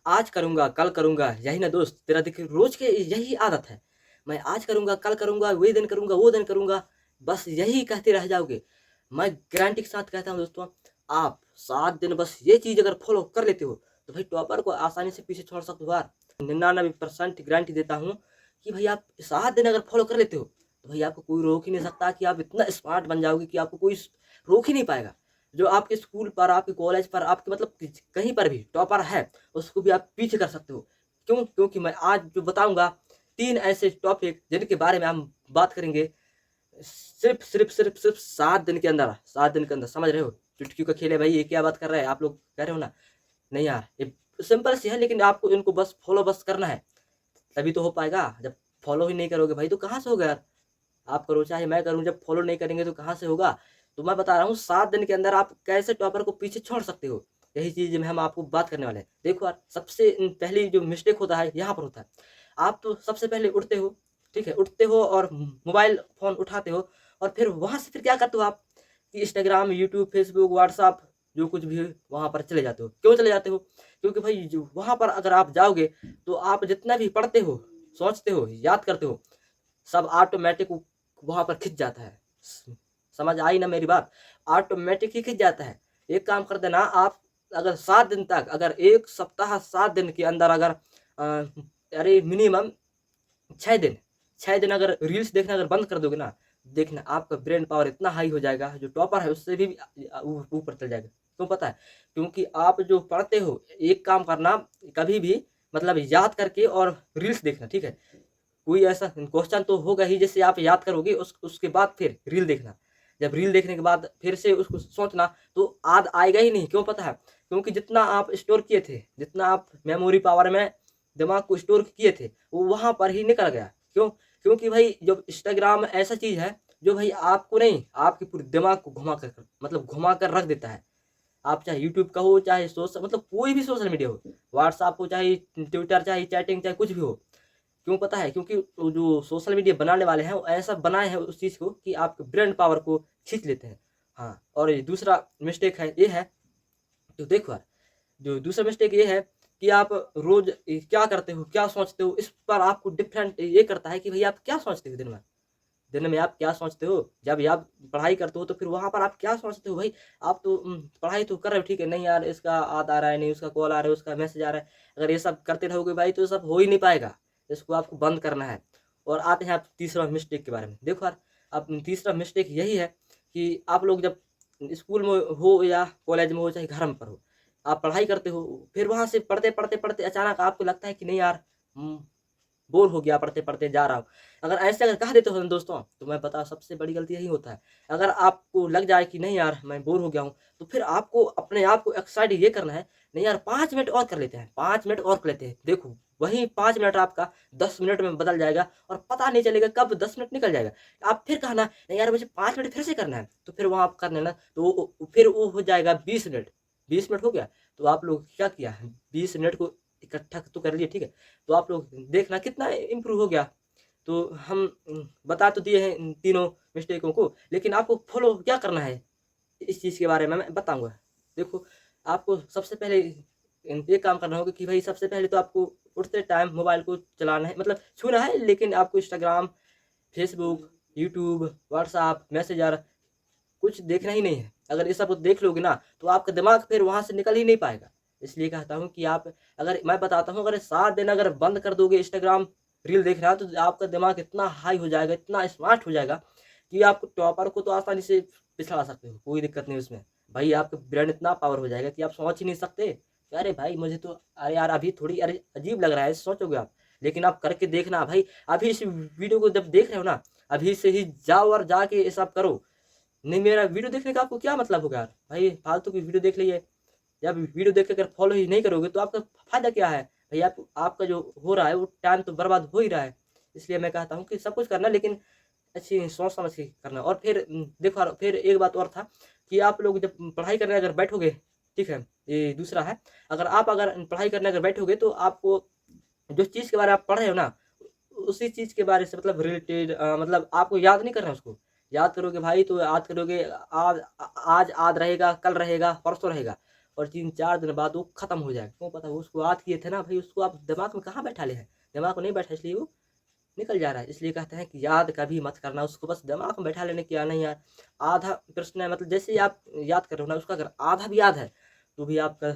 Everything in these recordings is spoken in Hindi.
आज करूँगा, कल करूँगा, यही ना दोस्त तेरा देखिए रोज़ के यही आदत है। मैं आज करूँगा, कल करूँगा, ये दिन करूँगा, वो दिन करूँगा, बस यही कहते रह जाओगे। मैं गारंटी के साथ कहता हूँ दोस्तों, आप 7 दिन बस ये चीज़ अगर फ़ॉलो कर लेते हो, तो भाई टॉपर को आसानी से पीछे छोड़ सकते हो यार। 99% गारंटी देता हूँ कि भाई आप 7 दिन अगर फ़ॉलो कर लेते हो, तो भाई आपको कोई रोक ही नहीं सकता कि आप इतना स्मार्ट बन जाओगे कि आपको कोई रोक ही नहीं पाएगा। जो आपके स्कूल पर, आपके कॉलेज पर, आपके मतलब कहीं पर भी टॉपर है, उसको भी आप पीछे कर सकते हो। क्यों? क्योंकि मैं आज जो बताऊँगा 3 ऐसे टॉपिक जिनके बारे में हम बात करेंगे सिर्फ़ 7 दिन के अंदर, 7 दिन के अंदर, समझ रहे हो? चुटकियों का खेल है भाई, ये क्या बात कर रहा है? आप लोग कह रहे हो ना? नहीं यार, ये सिंपल सी है लेकिन आपको इनको बस फ़ॉलो बस करना है, तभी तो हो पाएगा। जब फ़ॉलो ही नहीं करोगे भाई तो कहाँ से होगा यार? आप करो चाहे मैं करूँ, जब फ़ॉलो नहीं करेंगे तो कहाँ से होगा? तो मैं बता रहा हूँ 7 दिन के अंदर आप कैसे टॉपर को पीछे छोड़ सकते हो, यही चीज़ में हम आपको बात करने वाले हैं। देखो यार, सबसे पहली जो मिस्टेक होता है, यहाँ पर होता है। आप तो सबसे पहले उठते हो, ठीक है? उठते हो और मोबाइल फ़ोन उठाते हो और फिर वहाँ से फिर क्या करते हो आप कि इंस्टाग्राम, यूट्यूब, फेसबुक, व्हाट्सएप जो कुछ भी है, वहाँ पर चले जाते हो। क्यों चले जाते हो? क्योंकि भाई जो वहाँ पर अगर आप जाओगे, तो आप जितना भी पढ़ते हो, सोचते हो, याद करते हो, सब ऑटोमेटिक वहाँ पर खिंच जाता है। समझ आई ना मेरी बात? ऑटोमेटिक ही खिंच जाता है। एक काम कर देना आप, अगर 7 दिन तक, अगर 1 सप्ताह 7 दिन के अंदर अगर अरे मिनिमम 6 दिन, 6 दिन अगर रील्स देखना अगर बंद कर दोगे ना, देखना आपका ब्रेन पावर इतना हाई हो जाएगा, जो टॉपर है उससे भी ऊपर चल जाएगा। क्यों पता है? क्योंकि आप जो पढ़ते हो, एक काम करना कभी भी मतलब याद करके और रील्स देखना, ठीक है? कोई ऐसा क्वेश्चन तो होगा ही जिससे आप याद करोगे, उसके बाद फिर रील देखना। जब रील देखने के बाद फिर से उसको सोचना, तो याद आएगा ही नहीं। क्यों पता है? क्योंकि जितना आप स्टोर किए थे, जितना आप मेमोरी पावर में दिमाग को स्टोर किए थे, वो वहाँ पर ही निकल गया। क्यों? क्योंकि भाई जब इंस्टाग्राम ऐसा चीज़ है जो भाई आपको नहीं, आपके पूरे दिमाग को घुमा कर मतलब घुमा कर रख देता है। आप चाहे यूट्यूब का हो, चाहे सोशल मतलब कोई भी सोशल मीडिया हो, व्हाट्सएप हो, चाहे ट्विटर, चाहे चैटिंग, चाहे कुछ भी हो। क्यों पता है? क्योंकि वो जो सोशल मीडिया बनाने वाले हैं, वो ऐसा बनाए हैं उस चीज़ को कि आपके ब्रेन पावर को खींच लेते हैं। हाँ, और ये दूसरा मिस्टेक है, ये है, तो देखो यार, जो दूसरा मिस्टेक ये है कि आप रोज़ क्या करते हो, क्या सोचते हो, इस पर आपको डिफरेंट ये करता है कि भई आप क्या सोचते हो दिन में? दिन में आप क्या सोचते हो? जब आप पढ़ाई करते हो तो फिर वहाँ पर आप क्या सोचते हो भाई? आप तो पढ़ाई तो कर रहे हो, ठीक है, नहीं यार इसका याद आ रहा है, नहीं उसका कॉल आ रहा है, उसका मैसेज आ रहा है। अगर ये सब करते रहोगे भाई तो सब हो ही नहीं पाएगा। इसको आपको बंद करना है। और आते हैं आप तीसरा मिस्टेक के बारे में। देखो यार, अब तीसरा मिस्टेक यही है कि आप लोग जब स्कूल में हो या कॉलेज में हो, चाहे घर में पर हो, आप पढ़ाई करते हो, फिर वहाँ से पढ़ते अचानक आपको लगता है कि नहीं यार, बोर हो गया, पढ़ते-पढ़ते जा रहा हूँ। अगर ऐसे अगर कह देते हो ना दोस्तों, तो मैं बताऊँ सबसे बड़ी गलती यही होता है। अगर आपको लग जाए कि नहीं यार मैं बोर हो गया हूँ, तो फिर आपको अपने आप को एक्साइट ये करना है, नहीं यार 5 मिनट और कर लेते हैं, 5 मिनट और कर लेते हैं। देखो, वही 5 मिनट आपका 10 मिनट में बदल जाएगा और पता नहीं चलेगा कब 10 मिनट निकल जाएगा। आप फिर कहना, नहीं यार मुझे 5 मिनट फिर से करना है, तो फिर वहाँ आप कर लेना, तो फिर वो हो जाएगा 20 मिनट। 20 मिनट हो गया, तो आप लोग क्या किया, 20 मिनट को इकट्ठा तो कर लिए, ठीक है? तो आप लोग देखना कितना इम्प्रूव हो गया। तो हम बता तो दिए हैं इन तीनों मिस्टेकों को, लेकिन आपको फ़ॉलो क्या करना है, इस चीज़ के बारे में मैं बताऊँगा। देखो, आपको सबसे पहले ये काम करना होगा कि भई सबसे पहले तो आपको उठते टाइम मोबाइल को चलाना है, मतलब छूना है, लेकिन आपको Instagram, Facebook, YouTube, WhatsApp, messenger कुछ देखना ही नहीं है। अगर ये सब देख लोगे ना, तो आपका दिमाग फिर वहाँ से निकल ही नहीं पाएगा। इसलिए कहता हूँ कि आप, अगर मैं बताता हूँ, अगर 7 दिन अगर बंद कर दोगे इंस्टाग्राम रील देखना, तो आपका दिमाग इतना हाई हो जाएगा, इतना स्मार्ट हो जाएगा कि आप टॉपर को तो आसानी से पिछड़ा सकते हो, कोई दिक्कत नहीं उसमें। भाई आपका ब्रेन इतना पावर हो जाएगा कि आप सोच ही नहीं सकते कि अरे भाई मुझे तो, अरे यार अभी थोड़ी अरे अजीब लग रहा है, सोचोगे आप। लेकिन आप करके देखना भाई, अभी इस वीडियो को जब देख रहे हो ना, अभी से ही जाओ और जाके ये सब करो। नहीं, मेरा वीडियो देखने का आपको क्या मतलब होगा यार? भाई फालतू की वीडियो देख लीजिए, या वीडियो देख के अगर फॉलो ही नहीं करोगे तो आपका फ़ायदा क्या है? भई आपका जो हो रहा है वो टाइम तो बर्बाद हो ही रहा है। इसलिए मैं कहता हूँ कि सब कुछ करना, लेकिन अच्छी सोच समझ के करना। और फिर देखो यार, फिर एक बात और था कि आप लोग जब पढ़ाई करने अगर बैठोगे, ठीक है? ये दूसरा है, अगर पढ़ाई करने अगर बैठोगे तो आपको जिस चीज़ के बारे में आप पढ़ रहे हो ना, उसी चीज़ के बारे से मतलब रिलेटेड मतलब आपको याद नहीं करना है उसको। याद करोगे भाई तो याद करोगे, आज याद रहेगा, कल रहेगा, परसों रहेगा। और 3-4 दिन बाद वो खत्म हो जाएगा। क्यों पता? वो उसको याद किए थे ना भाई, उसको आप दिमाग में कहाँ बैठा ले हैं, दिमाग में नहीं बैठा, इसलिए वो निकल जा रहा है। इसलिए कहते हैं कि याद कभी मत करना, उसको बस दिमाग में बैठा लेने की नहीं यार। आधा प्रश्न है, मतलब जैसे ही आप याद कर रहे हो ना, उसका अगर आधा भी याद है तो भी आपका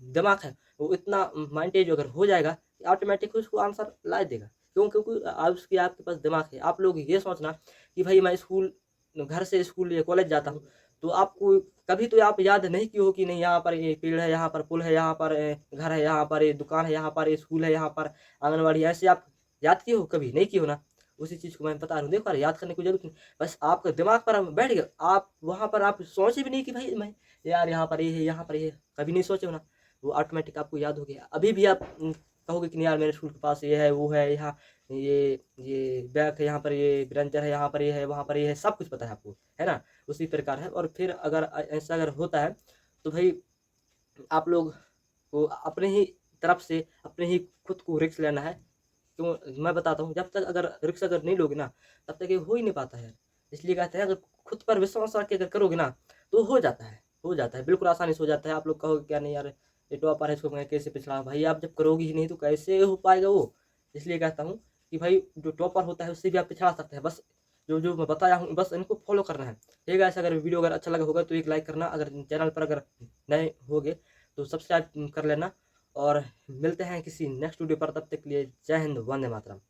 दिमाग है वो इतना माइंडेज अगर हो जाएगा, ऑटोमेटिक उसको आंसर ला देगा। क्यों? क्योंकि उसकी आपके पास दिमाग है। आप लोग ये सोचना कि भाई मैं स्कूल, घर से स्कूल या कॉलेज जाता हूँ, तो आपको कभी तो आप याद नहीं किए हो कि नहीं यहाँ पर ये पेड़ है, यहाँ पर पुल है, यहाँ पर घर है, यहाँ पर ये दुकान है, यहाँ पर ये स्कूल है, यहाँ पर आंगनबाड़ी है, ऐसे आप याद किए हो? कभी नहीं किए हो ना। उसी चीज़ को मैं बता रहा हूँ। देखो यार, याद करने की जरूरत नहीं, बस आपका दिमाग पर बैठ गया, आप वहाँ पर आप सोचे भी नहीं कि भाई मैं यार यहाँ पर ये है, यहाँ पर ये है, कभी नहीं सोचे हो ना, वो ऑटोमेटिक आपको याद हो गया। अभी भी आप कहोगे कि नहीं यार मेरे स्कूल के पास ये है, वो है, यहाँ ये बैग है, यहाँ पर ये ब्रेंचर है, यहाँ पर ये है, वहाँ पर ये है, सब कुछ पता है आपको, है ना। उसी प्रकार है। और फिर अगर ऐसा अगर होता है तो भाई आप लोग को अपने ही तरफ से अपने ही खुद को रिस्क लेना है। क्यों? मैं बताता हूँ, जब तक अगर रिस्क अगर नहीं लोगे ना, तब तक ये हो ही नहीं पाता है। इसलिए कहते हैं अगर खुद पर विश्वास रख के अगर करोगे ना, तो हो जाता है, हो जाता है, बिल्कुल आसानी से हो जाता है। आप लोग कहोगे क्या नहीं यार ये टॉपर है, इसको मैं कैसे पिछड़ा? भाई आप जब करोगे ही नहीं तो कैसे हो पाएगा वो। इसलिए कहता हूँ कि भाई जो टॉपर होता है उससे भी आप पिछड़ा सकते हैं। बस जो जो मैं बताया हूँ बस इनको फॉलो करना है। ठीक है? ऐसा अगर वीडियो अगर अच्छा लगा होगा तो एक लाइक करना, अगर चैनल पर अगर नए होगे तो सब्सक्राइब कर लेना। और मिलते हैं किसी नेक्स्ट वीडियो पर, तब तक के लिए जय हिंद, वंदे मातरम।